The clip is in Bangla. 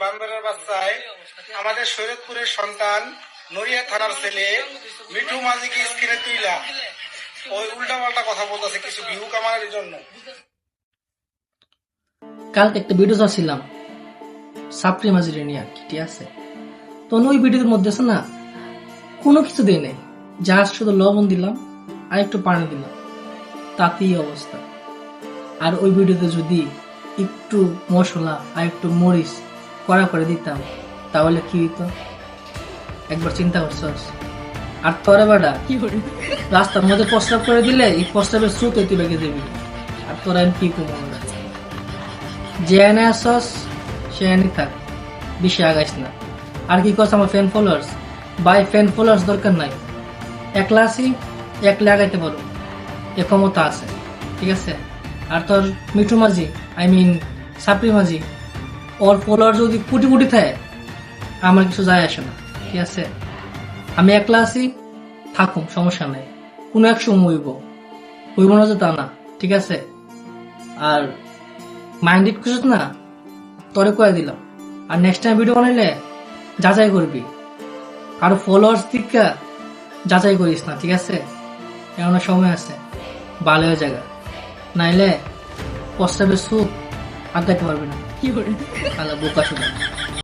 বান্দরের বাচ্চায় আমাদের শরীয়তপুরের সন্তান নড়িয়া থানার ছেলে মিঠু মাঝিকে স্ক্রিনে তুইলা ওই উল্টা পাল্টা কথা বলতেছে কিছু ভিউ কামানোর জন্য। কালকে একটা ভিডিও চাচ্ছিলাম সাপ্রি মাঝিরে নিয়ে, ঠিক আছে? তো ওই ভিডিওর মধ্যে আছে না, কোনো কিছু দিই নাই, জাস্ট শুধু লবণ দিলাম আর একটু পানি দিলাম, তাতেই অবস্থা। আর ওই ভিডিওতে যদি একটু মশলা আর একটু মরিচ কড়া করে দিতাম তাহলে কি হইতো একবার চিন্তা করছস? আর তোরে বাড়া রাস্তার মধ্যে প্রস্রাব করে দিলে এই প্রস্রাবের স্রোত তুই বেগে দিবি, আর তোরা কি কমন যে এনে আসছস সে এনে থাক, বেশি আগাইস না। আর কি করছ আমার ফ্যান ফলোয়ার্স? বাই ফ্যান ফলোয়ার্স দরকার নাই, একলা আসি একলা আগাইতে পারো, এ ক্ষমতা আছে, ঠিক আছে? আর তোর মিঠু মাঝি সাপড়ি মাঝি ওর ফলোয়ার যদি কোটি কোটি থাকে আমার কিছু যায় আসে না, ঠিক আছে? আমি একলা আছি, থাকুম, সমস্যা নাই, কোনো এক সময় হইব না যে তা না, ঠিক আছে? আর মাইন্ডেড কিছু না তোরে কয়ে দিলাম, আর নেক্সট টাইম ভিডিও বানাইলে যাচাই করবি, কারো ফলোয়ার্স দিকে যাচাই করিস না, ঠিক আছে? এমন সময় আছে ভালো জায়গা, নাইলে প্রস্তাবের সুখ আগাইতে পারবি না, কি করে বোকা শুধু।